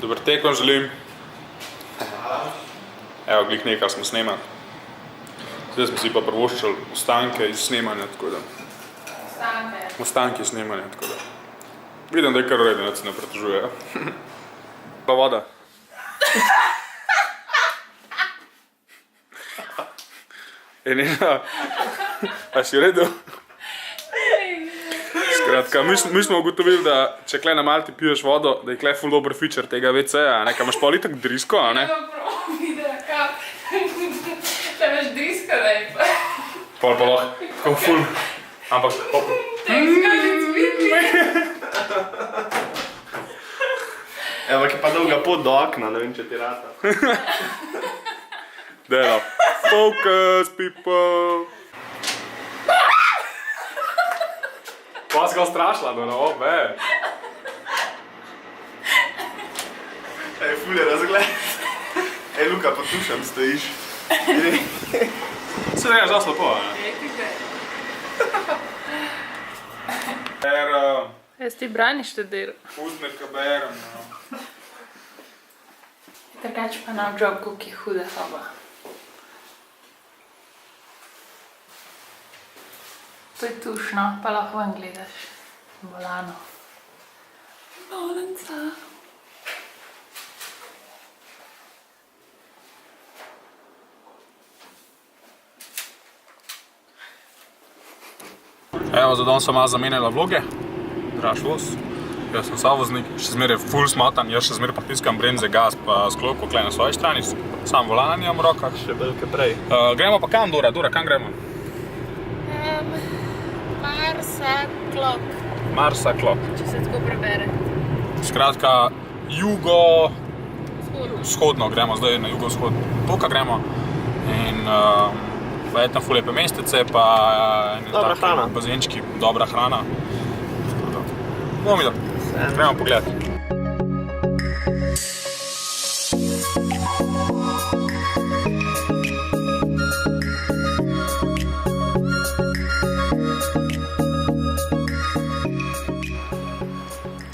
Dober tek vam želim. Evo, glih nekaj smo snemali. Zdaj smo si pa prvoščali ostanke iz snemanja, tako da. Ostanke iz snemanja, tako da. Vidim, da je kar uredi, da se ne pretežujejo. Pa voda. Nena, a si v redu? Skratka, mi smo ugotovili, da če kle na Malti piješ vodo, da je kle ful dober feature tega WC-ja, ne, kaj imaš pol itak drisko, a ne? Nema prav videa, da imaš drisko, da je pa. Pol pa lahko, tako ful, ampak... Ampak je pa dolga pot do okna, ne vem, če ti rata. Delo. Focus, people! Pa si ga strašila, no, obe. Ej, ful je razgled. Ej, Luka, pa tu šem stojiš. Se ne, žal slepo, ne? Jaz ti braniš te delo. Pustme, ka berem, no. Drugače pa nam job, koliko je huda soba. To je tušno, pa lahko ven gledaš. Bolano. Bolenca. Evo, za danes sem malo zamenjala vloge. Draž voz. Jaz sem savoznik, še zmeraj ful smotan, jaz še zmeraj pritiskam bremze, gas pa sklopko kle na svoji strani. Sam volana nimam v rokah. Še belke prej. Gremo pa kam, Dora? Dora, kam gremo? Marsa Klok. Marsa Klok. Če se tako prebere. Skratka, jugo-vzhodno gremo, zdaj na jugo-vzhod. Tukaj gremo. In verjetno ful lepe mestece, pa dobra hrana. Bazenčki, dobra hrana. Bomo videli. Gremo pogledati.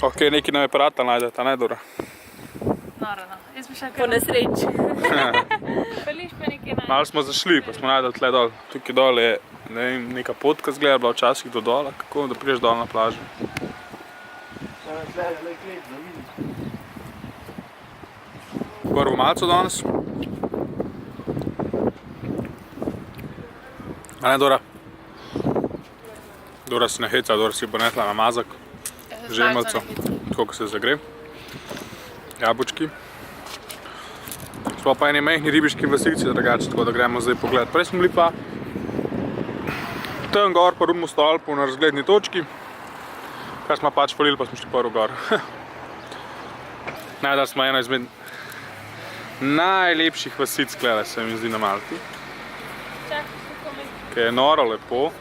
Ok, nekaj nam je parata najdete, ne, Dora? Noro, no. Jaz bi šla kar po nesreči. Peliš pa nekaj najdeš. Malo smo zašli, pa smo najdeli tle dol. Tukaj dol je, ne vem, neka potka zgleda, bila včasih do dola, kako da priješ dol na plaži. Prvo malco danes. A ne, Dora? Dora si ne heca, Dora si ponesla namazak. Žemelco, tako ko se zagre. Jabučki. Smo pa eni mehni ribiški vasici, drugače, tako da gremo zdaj pogled. Prej smo bili pa tam gor po Rudmu stolpu na razgledni točki. Kaj smo pač falili, pa smo šli prvo gor. Najdali smo eno izmed najlepših vasic klele, se mi zdi, na Malti. Kaj je noro lepo.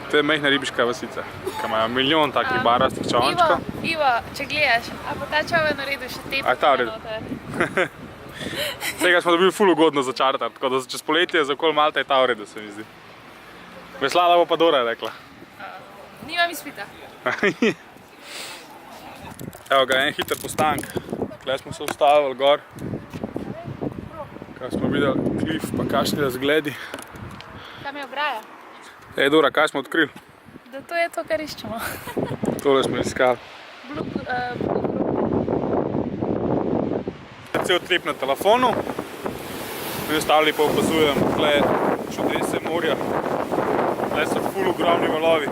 To je mehna ribiška vasica, ki imajo milijon takih barastih čovnčkov. Ivo, če gledaš, a pa ta čovek naredil še tepice noter? Tega smo dobili ful ugodno začartati, tako da čez poletje za okoli Malte je ta v redu, se mi zdi. Veslala bo pa Dora, je rekla. Nimam izpita. Evo ga, en hiter postank. Tukaj smo se ustavili gor. Kaj smo videli klif, pa kakšni razgledi. Tam je ograja. Ej, Dora, kaj smo odkrili? Da to je to, kar iščemo. Tole smo iskali. Cel trip na telefonu. Mi ostali pa opazujem tle čudese morja. Tle so ful ogromni valovi.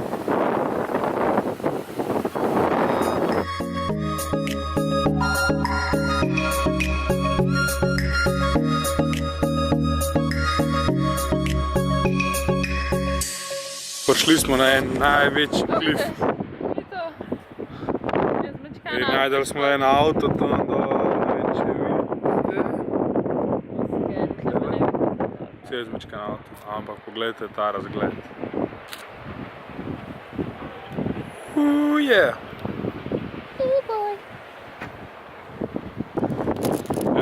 Prišli smo na en največji klif. In najdeli smo en avto tam dol, ne vem, če vidite. Cezmičkan avto, ampak pogledajte ta razgled. Yeah!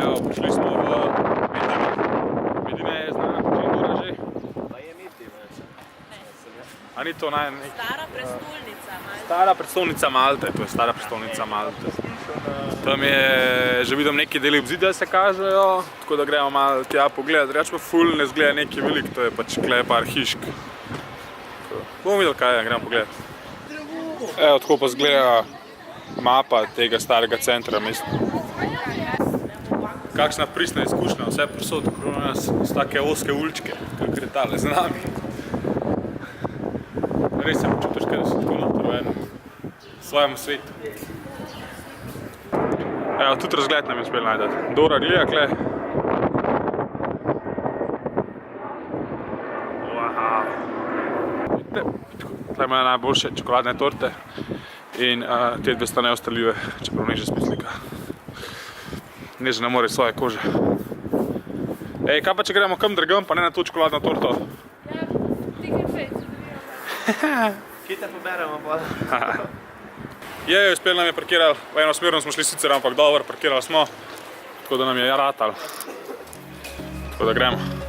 Evo, prišli smo v Medine, je znana počindora že. Pa je Medine. A ni to Stara prestolnica. Stara predstavnica Malte, to je stara predstavnica Malte. Tam je, že vidim neki deli obzidja se kažejo, tako da gremo malo tja pogledati. Reč pa ful ne zgleda neki velik, to je pač kle par hišk. Bomo videli kaj je, gremo pogledati. Evo, tako pa zgleda mapa tega starega centra mesta. Kakšna pristna izkušnja, vse prosod okrog nas so take oske uličke, kakor je tale z nami. Res se počutiš, kaj da si tako noter v enem svojem svetu. Evo, tudi razgled nam je uspel najdati. Dora gleda, kle. Tle imajo najboljše čokoladne torte in te dve sta neostaljive, čeprav ni že spet slika. Neže ne more svoje kože. Ej, kaj pa če gremo kam drugam, pa ne na to čokoladno torto? Ja, ti kaj fejt, Kje te poberemo pa? Je, uspel nam je parkirali, v enosmerno smo šli sicer, ampak dobro, parkirali smo, tako da nam je ratalo. Tako da gremo.